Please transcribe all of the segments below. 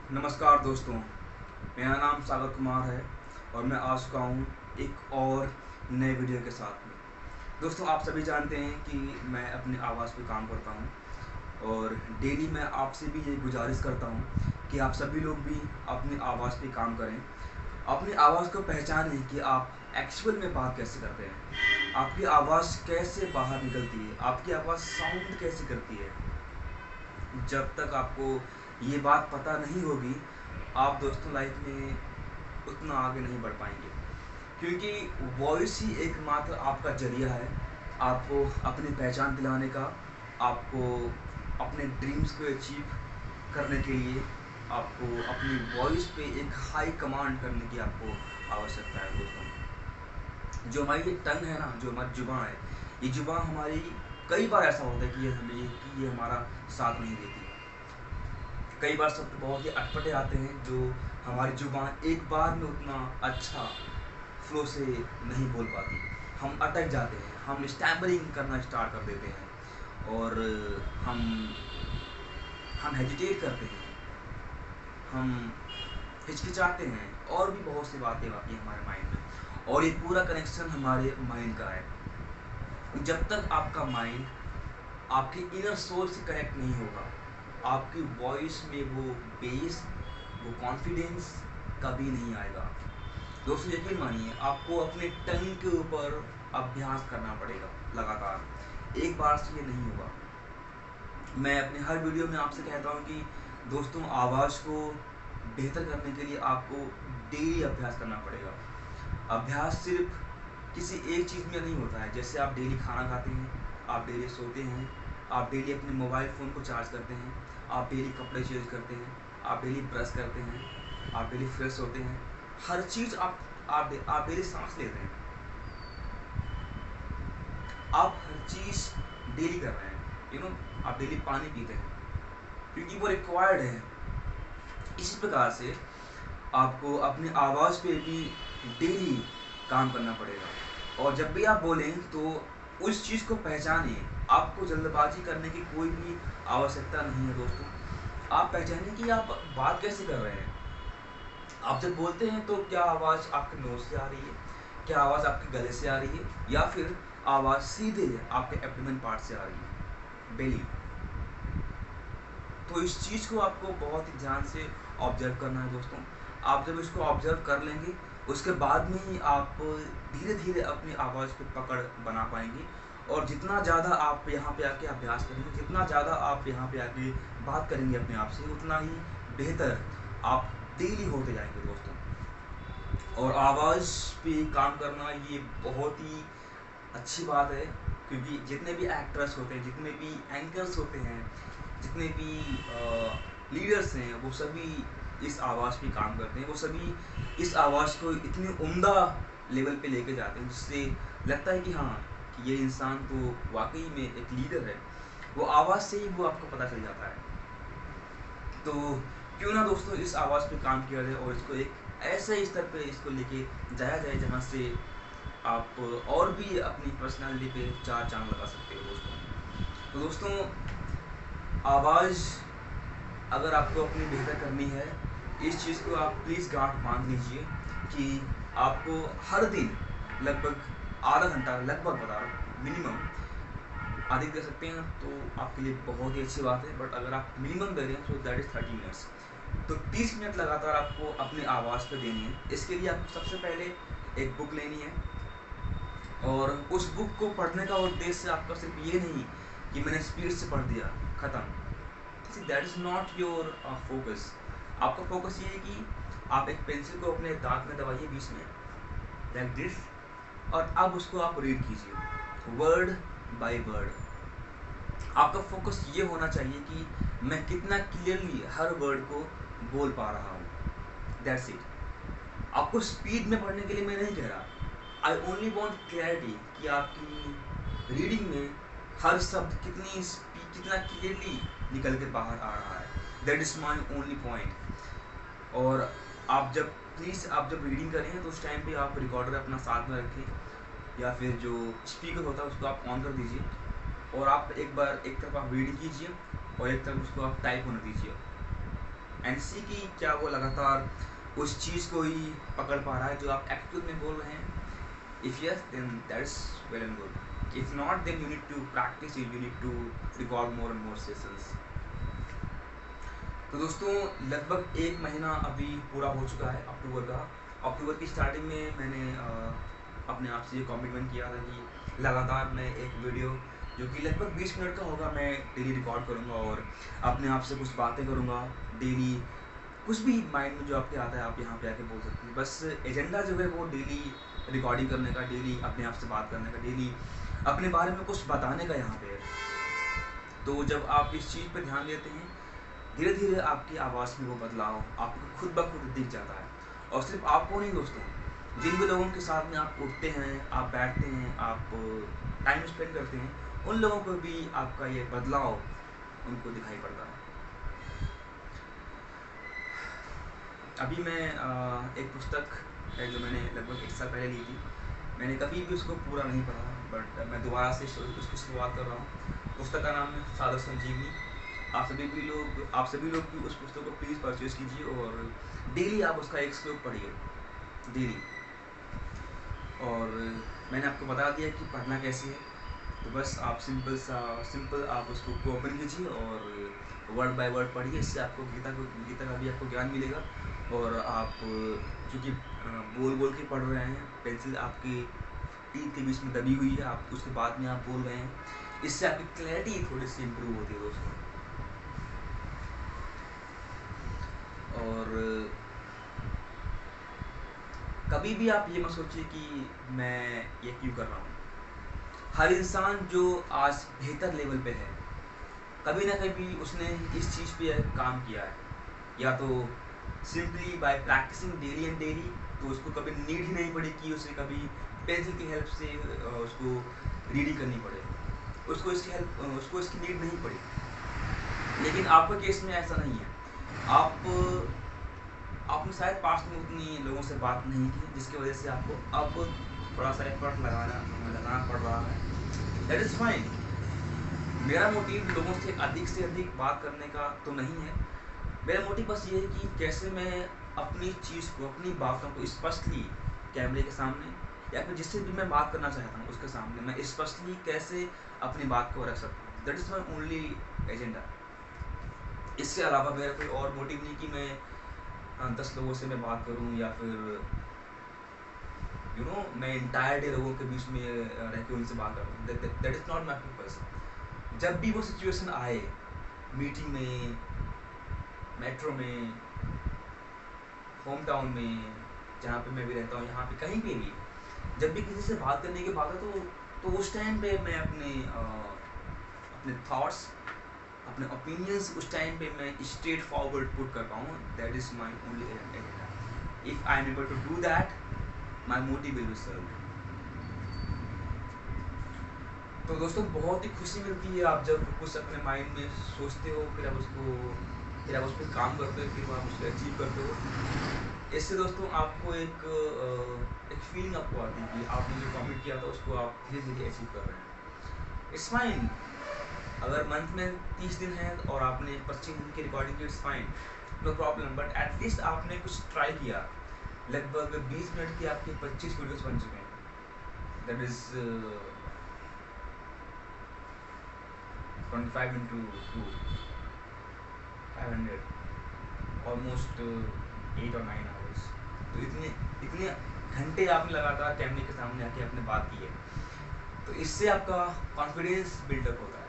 नमस्कार दोस्तों, मेरा नाम सागर कुमार है और मैं आ चुका हूँ एक और नए वीडियो के साथ में। दोस्तों, आप सभी जानते हैं कि मैं अपनी आवाज़ पे काम करता हूँ और डेली मैं आपसे भी ये गुजारिश करता हूँ कि आप सभी लोग भी अपनी आवाज़ पे काम करें। अपनी आवाज़ को पहचानें कि आप एक्चुअल में बात कैसे करते हैं, आपकी आवाज़ कैसे बाहर निकलती है, आपकी आवाज़ साउंड कैसे करती है। जब तक आपको ये बात पता नहीं होगी, आप दोस्तों लाइफ में उतना आगे नहीं बढ़ पाएंगे, क्योंकि वॉइस ही एकमात्र आपका जरिया है आपको अपनी पहचान दिलाने का, आपको अपने ड्रीम्स को अचीव करने के लिए, आपको अपनी वॉइस पे एक हाई कमांड करने की आपको आवश्यकता है दोस्तों। जो हमारी ये टंग है ना, जो हमारी जुबान है, ये जुबान हमारी कई बार ऐसा होता है कि ये हमारा साथ नहीं देती। कई बार शब्द बहुत ही अटपटे आते हैं जो हमारी जुबान एक बार में उतना अच्छा फ्लो से नहीं बोल पाती। हम अटक जाते हैं, हम स्टैमरिंग करना स्टार्ट कर देते हैं और हम हम हेजिटेट करते हैं, हम हिचकिचाते हैं और भी बहुत सी बातें आती हैं हमारे माइंड में, और ये पूरा कनेक्शन हमारे माइंड का है। जब तक आपका माइंड आपके इनर सोल से कनेक्ट नहीं होगा, आपकी वॉइस में वो बेस, वो कॉन्फिडेंस कभी नहीं आएगा। दोस्तों, यकीन मानिए, आपको अपने टंग के ऊपर अभ्यास करना पड़ेगा लगातार। एक बार से ये नहीं होगा। मैं अपने हर वीडियो में आपसे कहता हूँ कि दोस्तों, आवाज़ को बेहतर करने के लिए आपको डेली अभ्यास करना पड़ेगा। अभ्यास सिर्फ किसी एक चीज़ में नहीं होता है। जैसे आप डेली खाना खाते हैं, आप डेली सोते हैं, आप डेली अपने मोबाइल फ़ोन को चार्ज करते हैं, आप डेली कपड़े चेंज करते हैं, आप डेली ब्रश करते हैं, आप डेली फ्रेश होते हैं। हर चीज़ आप डेली सांस लेते हैं, आप हर चीज़ डेली कर रहे हैं। आप डेली पानी पीते हैं, क्योंकि वो रिक्वायर्ड है। इसी प्रकार से आपको अपनी आवाज़ पे भी डेली काम करना पड़ेगा। और जब भी आप बोलें तो उस चीज़ को पहचानिए। आपको जल्दबाजी करने की कोई भी आवश्यकता नहीं है दोस्तों। आप पहचानिए कि आप बात कैसे कर रहे हैं। आप जब बोलते हैं तो क्या आवाज़ आपके नोज से आ रही है, क्या आवाज़ आपके गले से आ रही है, या फिर आवाज़ सीधे आपके एब्डोमेन पार्ट से आ रही है, बेली। तो इस चीज़ को आपको बहुत ही ध्यान से ऑब्जर्व करना है दोस्तों। आप जब इसको ऑब्जर्व कर लेंगे, उसके बाद में ही आप धीरे धीरे अपनी आवाज़ पे पकड़ बना पाएंगे। और जितना ज़्यादा आप यहाँ पे आके अभ्यास करेंगे, जितना ज़्यादा आप यहाँ पे आके बात करेंगे अपने आप से, उतना ही बेहतर आप डेली होते जाएंगे दोस्तों। और आवाज़ पे काम करना ये बहुत ही अच्छी बात है, क्योंकि जितने भी एक्टर्स होते हैं, जितने भी एंकर्स होते हैं, जितने भी लीडर्स हैं, वो सभी इस आवाज़ पे काम करते हैं। वो सभी इस आवाज़ को इतनी उम्दा लेवल पे लेके जाते हैं जिससे लगता है कि हाँ, कि ये इंसान तो वाकई में एक लीडर है। वो आवाज़ से ही वो आपको पता चल जाता है। तो क्यों ना दोस्तों इस आवाज़ पे काम किया जाए और इसको एक ऐसे स्तर पे इसको लेके जाया जाए जहाँ से आप और भी अपनी पर्सनालिटी पे चार चांद लगा सकते हो दोस्तों। तो दोस्तों, आवाज़ अगर आपको अपनी बेहतर करनी है, इस चीज़ को आप प्लीज़ गांठ बांध लीजिए कि आपको हर दिन लगभग आधा घंटा, लगभग बता रहा हूँ, मिनिमम अधिक दे सकते हैं तो आपके लिए बहुत ही अच्छी बात है, बट अगर आप मिनिमम दे रहे हैं तो दैट इज़ 30 मिनट्स। तो 30 मिनट लगातार आपको अपनी आवाज़ पे देनी है। इसके लिए आपको सबसे पहले एक बुक लेनी है, और उस बुक को पढ़ने का उद्देश्य आपका सिर्फ ये नहीं कि मैंने स्पीड से पढ़ दिया, ख़त्म। That is not your focus. आपका फोकस ये है कि आप एक पेंसिल को अपने दांत में दबाइए बीच में, लाइक दिस, और अब उसको आप रीड कीजिए वर्ड बाय वर्ड। आपका फोकस ये होना चाहिए कि मैं कितना क्लियरली हर वर्ड को बोल पा रहा हूँ, दैट्स इट। आपको स्पीड में पढ़ने के लिए मैं नहीं कह रहा, आई ओनली वॉन्ट क्लैरिटी कि आपकी रीडिंग में हर शब्द कितना क्लियरली निकल के बाहर आ रहा है, that is my only point. और आप जब प्लीज़ आप जब रीडिंग करें तो उस टाइम पे आप रिकॉर्डर अपना साथ में रखें, या फिर जो स्पीकर होता है उसको आप ऑन कर दीजिए, और आप एक बार एक तरफ आप रीडिंग कीजिए और एक तरफ उसको आप टाइप होने दीजिए। एंड सी कि क्या वो लगातार उस चीज़ को ही पकड़ पा रहा है जो आप एक्चुअल में बोल रहे हैं. If yes then that's well and good. If not then you need to practise, you need to record more and more sessions. तो दोस्तों लगभग 1 महीना अभी पूरा हो चुका है अक्टूबर का. अक्टूबर की स्टार्टिंग में मैंने अपने आप से ये कमिटमेंट किया था कि लगातार मैं एक वीडियो जो कि लगभग 20 मिनट का होगा मैं डेली रिकॉर्ड करूँगा और अपने आप से कुछ बातें करूँगा डेली. कुछ भी माइंड में जो आपके आता है आप यहाँ पे आके बोल सकते हैं. बस एजेंडा जो है वो डेली रिकॉर्डिंग करने का, डेली अपने आप से बात करने का, डेली अपने बारे में कुछ बताने का यहाँ पे. तो जब आप इस चीज़ पर ध्यान देते हैं धीरे धीरे आपकी आवाज़ में वो बदलाव आपको खुद ब खुद दिख जाता है. और सिर्फ आपको नहीं दोस्तों, जिन भी लोगों के साथ में आप उठते हैं, आप बैठते हैं, आप टाइम स्पेंड करते हैं, उन लोगों को भी आपका ये बदलाव उनको दिखाई पड़ता है. अभी मैं एक पुस्तक है जो मैंने लगभग 1 साल पहले ली थी. मैंने कभी भी उसको पूरा नहीं पढ़ा, बट मैं दोबारा से उसकी शुरुआत कर रहा हूँ. पुस्तक का नाम है साधु संजीवनी. आप सभी लोग भी उस पुस्तक को प्लीज़ परचेज कीजिए और डेली आप उसका एक श्लोक पढ़िए डेली. और मैंने आपको बता दिया कि पढ़ना कैसे है. तो बस आप सिंपल आप उस बुक को ओपन कीजिए और वर्ड बाय वर्ड पढ़िए. इससे आपको गीता का भी आपको ज्ञान मिलेगा. और आप चूँकि बोल बोल के पढ़ रहे हैं, पेंसिल आपकी टीथ के बीच में दबी हुई है, आप उसके बाद में आप बोल रहे हैं, इससे आपकी क्लैरिटी थोड़ी सी इम्प्रूव होती है दोस्तों. और कभी भी आप ये मत सोचिए कि मैं ये क्यों कर रहा हूँ. हर इंसान जो आज बेहतर लेवल पे है, कभी ना कभी उसने इस चीज़ पे काम किया है. या तो simply by practising daily and daily, तो उसको कभी नीड ही नहीं पड़ी कि उसे कभी पेंसिल की हेल्प से उसको रीडिंग करनी पड़े. उसको इसकी नीड नहीं पड़ी. लेकिन आपके केस में ऐसा नहीं है. आपने शायद पास्ट में उतनी लोगों से बात नहीं की, जिसकी वजह से आपको अब थोड़ा सा एफर्ट लगाना पड़ रहा है. That is fine. मेरा मोटिव लोगों से अधिक बात करने का तो नहीं है. मेरा मोटिव बस ये है कि कैसे मैं अपनी चीज़ को, अपनी बातों को स्पष्टली कैमरे के सामने या फिर जिससे भी मैं बात करना चाहता हूँ उसके सामने मैं स्पष्टली कैसे अपनी बात को रख सकता हूँ. That is my only agenda. इससे अलावा मेरा कोई और मोटिव नहीं कि मैं 10 लोगों से मैं बात करूं या फिर मैं इंटायर डे लोगों के बीच में रह के उनसे बात करूँ. That is not my purpose. जब भी वो सिचुएशन आए, मीटिंग में, मेट्रो में, होम टाउन में, जहाँ पे मैं भी रहता हूँ, यहाँ पे कहीं पे भी जब भी किसी से बात करने की बात है तो उस टाइम पे मैं अपने थॉट्स, अपने ओपिनियंस उस टाइम पे मैं स्ट्रेट फॉरवर्ड पुट कर पाऊँ. That is my only agenda. If I am able to do that, my motive will be served. तो दोस्तों बहुत ही खुशी मिलती है आप जब कुछ अपने माइंड में सोचते हो, फिर आप उस पर काम करते हो, फिर आप उसको अचीव करते हो. इससे दोस्तों आपको एक फीलिंग आपको आती है कि आपने जो कमिट किया था उसको आप धीरे धीरे अचीव कर रहे हैं. It's fine. अगर मंथ में 30 दिन है और आपने 25 दिन की रिकॉर्डिंग की, it's fine, no problem. But at least आपने कुछ ट्राई किया. लगभग 20 मिनट की आपके 25 वीडियोस बन चुके हैं. दैट इज़ 25 into 2, 500, ऑलमोस्ट 8 और 9 आवर्स. तो इतने घंटे आपने लगातार कैमरे के सामने आके आपने बात की है. तो इससे आपका कॉन्फिडेंस बिल्डअप होता है.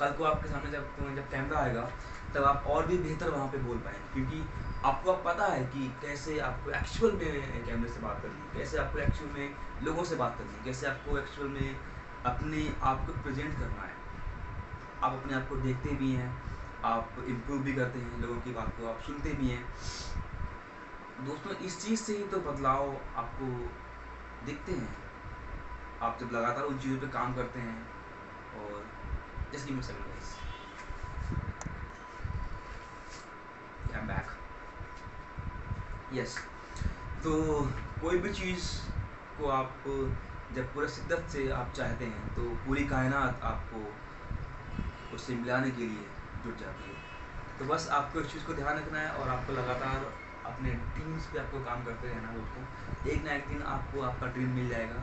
कल को आपके सामने जब कैमरा आएगा तब आप और भी बेहतर वहाँ पे बोल पाएंगे, क्योंकि आपको अब पता है कि कैसे आपको एक्चुअल में कैमरे से बात करनी है, कैसे आपको एक्चुअल में लोगों से बात करनी है, कैसे आपको एक्चुअल में अपने आप को प्रेजेंट करना है. आप अपने आप को देखते भी हैं, आप इम्प्रूव भी करते हैं, लोगों की बात को आप सुनते भी हैं. दोस्तों इस चीज़ से ही तो बदलाव आपको दिखते हैं. आप जब लगातार उन चीज़ों पे काम करते हैं. और just give me second guys, I am back. Yes. तो कोई भी चीज़ को आप जब पूरे शिद्दत से आप चाहते हैं तो पूरी कायनात आपको उससे मिलाने के लिए जुट जाती है. तो बस आपको इस चीज़ को ध्यान रखना है और आपको लगातार अपने ड्रीम्स पे आपको काम करते रहना दोस्तों। एक ना एक दिन आपको आपका ड्रीम मिल जाएगा।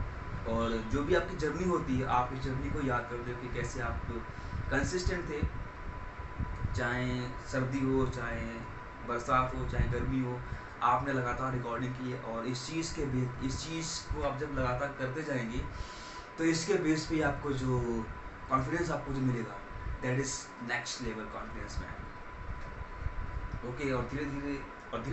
और जो भी आपकी जर्नी होती है, आप इस जर्नी को याद करते हो कि कैसे आप कंसिस्टेंट थे, चाहे सर्दी हो, चाहे बरसात हो, चाहे गर्मी हो, आपने लगातार रिकॉर्डिंग की है। और इस चीज़ को आप जब लगातार करते जाएंगे तो इसके बेस पे आपको जो कॉन्फिडेंस आपको जो मिलेगा, that is next level confidence man. Okay. और धीरे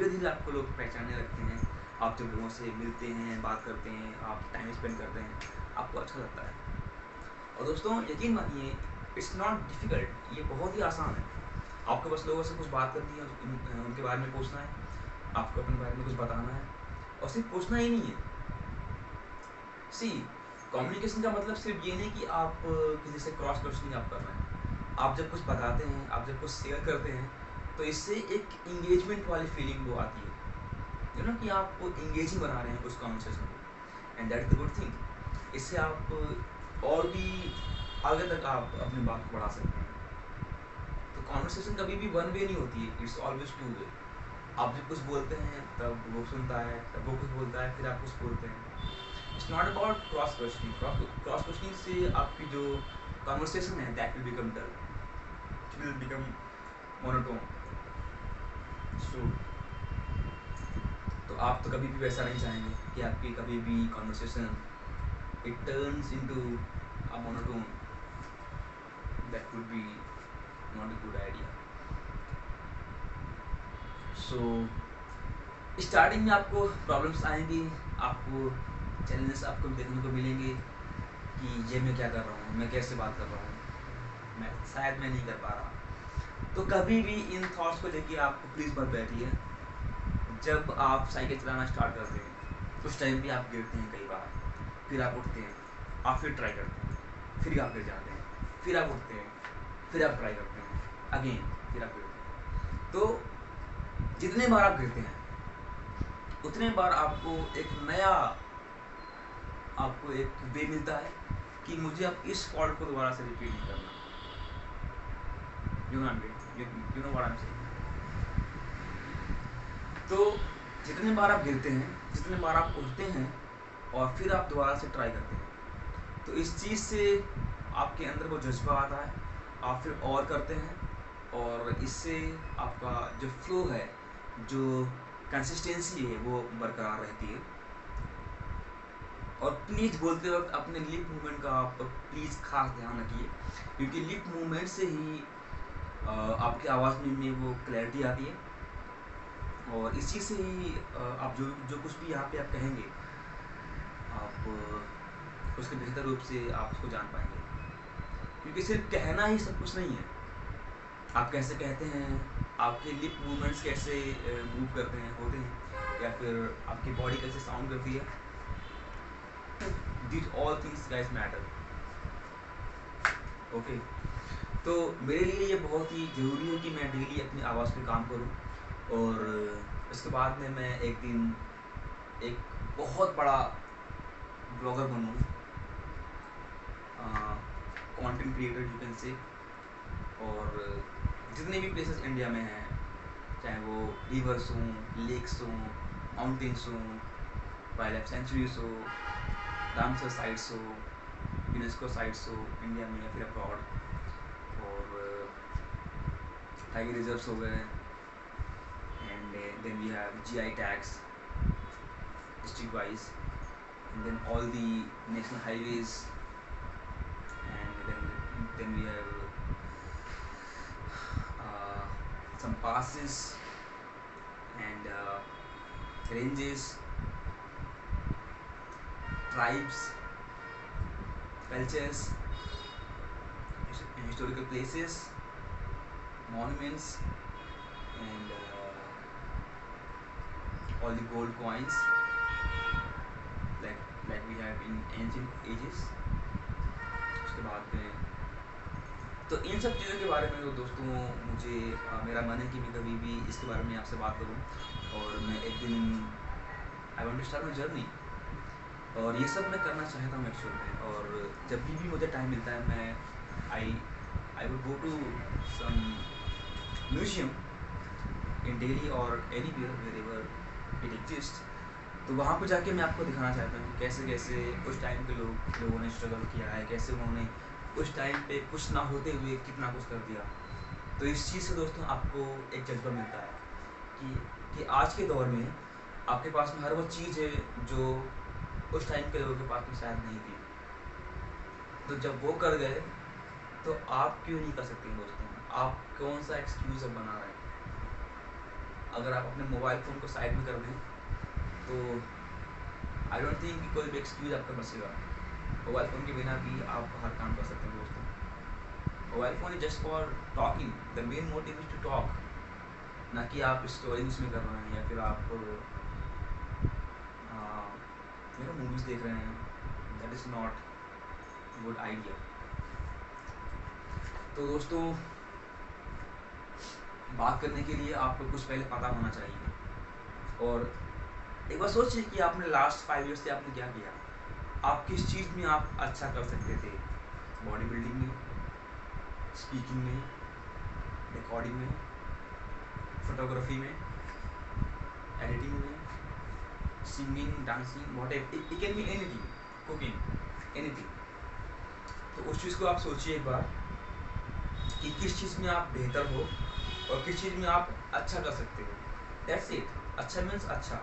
धीरे आपको लोग पहचानने लगते हैं। आप जब लोगों से मिलते हैं, बात करते हैं, आप टाइम स्पेंड करते हैं, आपको अच्छा लगता है। और दोस्तों यकीन मानिए, इट्स नॉट डिफ़िकल्ट, ये बहुत ही आसान है। आपको बस लोगों से कुछ बात करनी है, उनके बारे में पूछना है, आपको अपने बारे में कुछ बताना है। और सिर्फ पूछना ही नहीं है। सी कम्युनिकेशन का मतलब सिर्फ ये नहीं कि आप किसी से क्रॉस क्वेश्चनिंग आप कर रहे हैं। आप जब कुछ बताते हैं, आप जब कुछ शेयर करते हैं, तो इससे एक इंगेजमेंट वाली फीलिंग वो आती है, यू नो, कि आप इंगेजिंग बना रहे हैं उस कॉन्वर्सेशन को। And that is the good thing. इससे आप और भी आगे तक आप अपनी बात को बढ़ा सकते हैं। तो कॉन्वर्सेशन कभी भी वन वे नहीं होती है, इट्स ऑलवेज टू वे। आप जब कुछ बोलते हैं तब वो सुनता है, तब वो कुछ बोलता है, फिर आप कुछ बोलते हैं। It's not about cross questioning. Cross questioning से आपकी जो कॉन्वर्सेशन है, that will become dull, it will become monotone. So तो आप तो कभी भी वैसा नहीं चाहेंगे कि आपकी कभी भी conversation it turns into a monotone. That would be not a good idea. So starting में आपको प्रॉब्लम्स आएंगी, आपको चैलेंजेस आपको देखने को मिलेंगे कि ये मैं क्या कर रहा हूँ, मैं कैसे बात कर रहा हूँ, मैं नहीं कर पा रहा। तो कभी भी इन थॉट्स को लेके आपको प्लीज़ मत बैठिए। जब आप साइकिल चलाना स्टार्ट करते हैं, उस टाइम भी आप गिरते हैं कई बार, फिर आप उठते हैं, आप फिर ट्राई करते हैं, फिर आप गिर जाते हैं, फिर आप उठते हैं, फिर आप ट्राई करते हैं अगेन, फिर आप गिरते हैं। तो जितने बार आप गिरते हैं उतने बार आपको एक वे मिलता है कि मुझे अब इस फॉल्ट को दोबारा से रिपीट नहीं करना। You know what I am saying. तो जितने बार आप गिरते हैं, जितने बार आप उठते हैं और फिर आप दोबारा से ट्राई करते हैं, तो इस चीज़ से आपके अंदर वो जज्बा आता है, आप फिर और करते हैं और इससे आपका जो फ्लो है, जो कंसिस्टेंसी है, वो बरकरार रहती है। और प्लीज़ बोलते वक्त अपने लिप मूवमेंट का आप प्लीज़ खास ध्यान रखिए, क्योंकि लिप मूवमेंट से ही आपकी आवाज़ में वो क्लैरिटी आती है। और इसी से ही आप जो कुछ भी यहाँ पे आप कहेंगे, आप उसके बेहतर रूप से आप उसको जान पाएंगे। क्योंकि सिर्फ कहना ही सब कुछ नहीं है। आप कैसे कहते हैं, आपके लिप मूवमेंट्स कैसे मूव करते हैं, होते हैं, या फिर आपकी बॉडी कैसे साउंड करती है, this all things guys matter. Okay. तो मेरे लिए ये बहुत ही ज़रूरी है कि मैं डेली अपनी आवाज़ पे काम करूं। और उसके बाद में मैं एक दिन एक बहुत बड़ा ब्लॉगर बनूं, content creator you can say. और जितने भी प्लेसेस इंडिया में हैं, चाहे वो रिवर्स हों, लेक्स हों, माउंटेन्स हों, वाइल्ड लाइफ सेंचुरीज हो, रामसर साइट्स हो, यूनेस्को साइट्स हो इंडिया में या फिर अब्रॉड, और टाइगर रिजर्व्स हो गए, and then we have GI tags district wise, and then all the national highways, and then we have some passes and ranges, tribes, cultures, historical places, monuments, and all the gold coins like we have in ancient ages. उसके बाद में तो इन सब चीज़ों के बारे में तो दोस्तों मुझे मेरा मन है कि मैं कभी भी इसके बारे में आपसे बात करूं, और मैं एक दिन I want to start my journey. और ये सब मैं करना चाहता हूँ एक्चुअल में। और जब भी मुझे टाइम मिलता है, मैं I would go to some museum in Delhi और एनीवेयर वेयरएवर इट एग्जिस्ट। तो वहाँ पर जाके मैं आपको दिखाना चाहता हूँ कि कैसे कैसे उस टाइम के लोगों ने स्ट्रगल किया है, कैसे उन्होंने उस टाइम पे कुछ ना होते हुए कितना कुछ कर दिया। तो इस चीज़ से दोस्तों आपको एक जज्बा मिलता है कि आज के दौर में आपके पास में हर वो चीज़ है जो उस टाइम के लोगों के पास में शायद नहीं थी। तो जब वो कर गए तो आप क्यों नहीं कर सकते दोस्तों? आप कौन सा एक्सक्यूज़ अब बना रहे हैं? अगर आप अपने मोबाइल फ़ोन को साइड में कर दें तो आई डोंट थिंक कि कोई भी एक्सक्यूज़ आपका बचेगा। मोबाइल फ़ोन के बिना भी आप हर काम कर सकते हैं दोस्तों। Mobile phone is just for talking, the main motive is to talk, ना कि आप स्टोरी उसमें कर रहे हैं या फिर आप मूवीज़ देख रहे हैं। That is not good idea. तो दोस्तों बात करने के लिए आपको कुछ पहले पता होना चाहिए। और एक बार सोचिए कि आपने लास्ट 5 ईयर्स से आपने क्या किया। आप किस चीज़ में आप अच्छा कर सकते थे? बॉडी बिल्डिंग में, स्पीकिंग में, रिकॉर्डिंग में, फोटोग्राफी में, एडिटिंग में, singing, dancing, what ever, it can be anything, cooking, anything. तो उस चीज़ को आप सोचिए एक बार कि किस चीज़ में आप बेहतर हो और किस चीज़ में आप अच्छा कर सकते हो। That's it. अच्छा मीन्स अच्छा।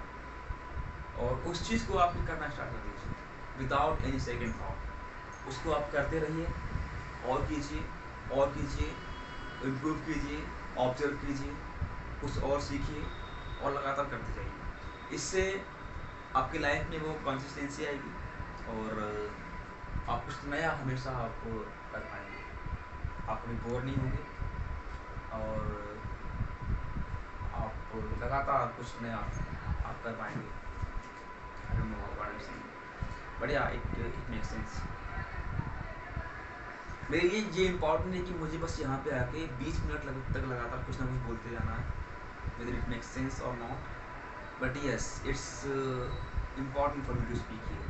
और उस चीज़ को आप करना स्टार्ट कर दीजिए विदाउट एनी सेकेंड थॉट। उसको आप करते रहिए और कीजिए और कीजिए, इम्प्रूव कीजिए, ऑब्जर्व कीजिए, कुछ और सीखिए और लगातार करते जाइए। इससे आपकी लाइफ में वो कंसिस्टेंसी आएगी और आप कुछ नया हमेशा आप कर पाएंगे। आप कभी बोर नहीं होंगे और आप लगातार कुछ नया आप कर पाएंगे। I don't know what I am saying, but या इट मेक्स सेंस। मेरे लिए ये इम्पॉर्टेंट है कि मुझे बस यहाँ पे आके 20 मिनट तक लगातार कुछ ना कुछ बोलते जाना है, whether it makes sense or not. But yes, it's important for me to speak here.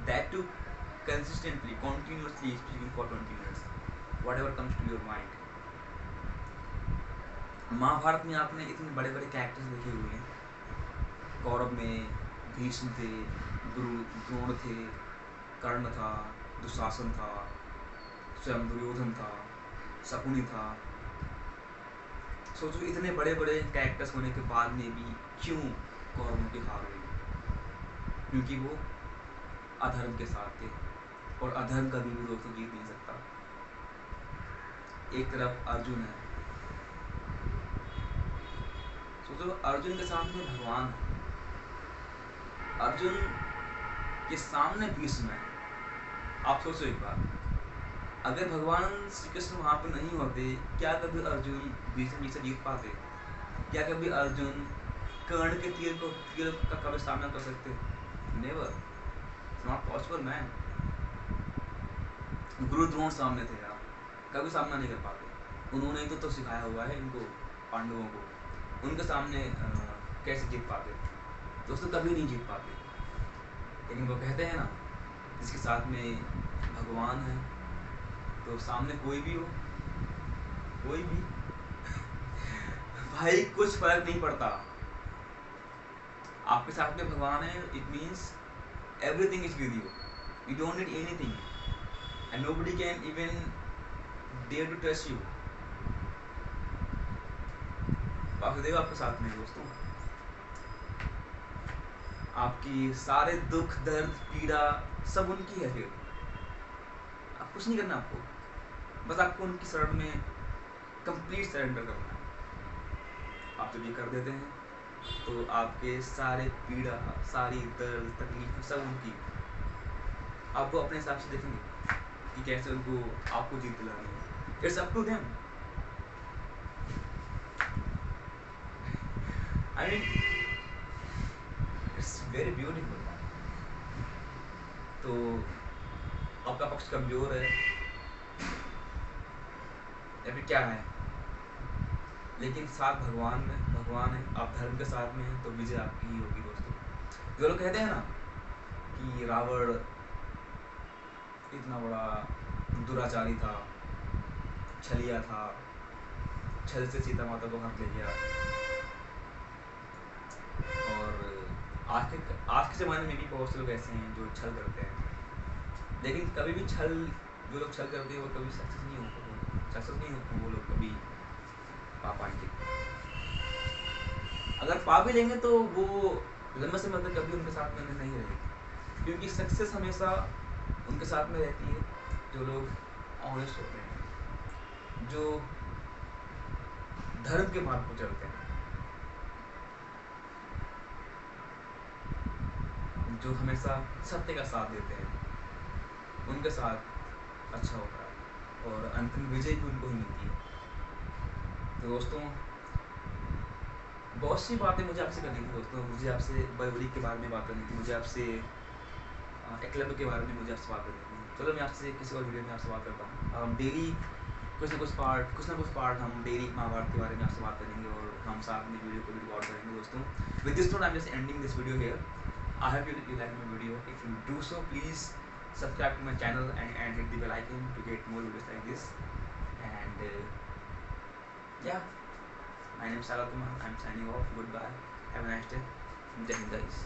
That too consistently, continuously speaking for 20 minutes, whatever comes to your mind. Mahabharat में आपने इतने बड़े बड़े कैरेक्टर्स देखे हुए हैं। कौरव में भीष्म थे, द्रोण थे, कर्ण था, दुशासन था, स्वयं दुर्योधन था, शकुनी था। सोचो इतने बड़े बड़े कैरेक्टर्स होने के बाद में भी क्यों कौरवों की हार हुई? क्योंकि वो अधर्म के साथ थे और अधर्म कभी भी दोस्तों जीत नहीं सकता। एक तरफ अर्जुन है, सोचो अर्जुन के सामने भगवान है, अर्जुन के सामने भीष्म है। आप सोचो एक बार, अगर भगवान श्री कृष्ण वहाँ पर नहीं होते, क्या कभी अर्जुन भीष्म जी से जीत पाते? क्या कभी अर्जुन कर्ण के तीर का कभी सामना कर सकते? Never, it's not possible man. गुरु द्रोण सामने थे यार, कभी सामना नहीं कर पाते। उन्होंने तो सिखाया हुआ है इनको, पांडवों को, उनके सामने कैसे जीत पाते? दोस्तों कभी नहीं जीत पाते। लेकिन वो कहते हैं ना, जिसके साथ में भगवान है तो सामने कोई भी हो, कोई भी भाई कुछ फर्क नहीं पड़ता। आपके साथ में भगवान है, it means everything is with you, you don't need anything and nobody can even dare to touch you. Vasudev आपके साथ में दोस्तों, आपकी सारे दुख दर्द पीड़ा सब उनकी है। फिर आप कुछ नहीं करना, आपको बस आपको उनकी शरण में कंप्लीट सरेंडर करना है। आप जब ये कर देते हैं तो आपके सारे पीड़ा, सारी दर्द तकलीफ सब उनकी, आपको अपने हिसाब से देखेंगे कि कैसे उनको आपको जीत दिलानी है। It's up to them. I mean it's very beautiful. तो आपका पक्ष कमजोर है या फिर क्या है, लेकिन साथ भगवान है, आप धर्म के साथ में हैं तो विजय आपकी ही होगी दोस्तों। जो लोग कहते हैं ना कि रावण इतना बड़ा दुराचारी था, छलिया था, छल से सीता माता को हक ले गया। और आज के ज़माने में भी बहुत से लोग ऐसे हैं जो छल करते हैं, लेकिन कभी भी जो लोग छल करते हैं वो कभी सक्सेस नहीं होते वो लोग कभी पा पाएंगे। अगर पा भी लेंगे तो वो लंबे समय तक कभी उनके साथ में नहीं रहेगी, क्योंकि सक्सेस हमेशा उनके साथ में रहती है जो लोग ऑनेस्ट होते हैं, जो धर्म के मार्ग पर चलते हैं, जो हमेशा सत्य का साथ देते हैं, उनके साथ अच्छा होता है और अंतिम विजय भी उनको ही मिलती है। तो दोस्तों, बहुत सी बातें मुझे आपसे करनी थी दोस्तों। मुझे आपसे बड़ी के बारे में बात करनी थी, मुझे आपसे एकलव्य के बारे में मुझे आपसे बात करनी थी। चलो मैं आपसे किसी और वीडियो में आपसे बात करता हूँ। हम डेली कुछ ना कुछ पार्ट हम डेली महाभारत के बारे में आपसे बात करेंगे और हम साथ में वीडियो को भी रिकॉर्ड करेंगे दोस्तों। With this note I am just ending this video here. I hope you like my video. If you do so, please subscribe to my channel and hit the bell icon to get more videos like this. And yeah, my name is Sagar Kumar. I'm signing off. Goodbye. Have a nice day. Jai Hind guys.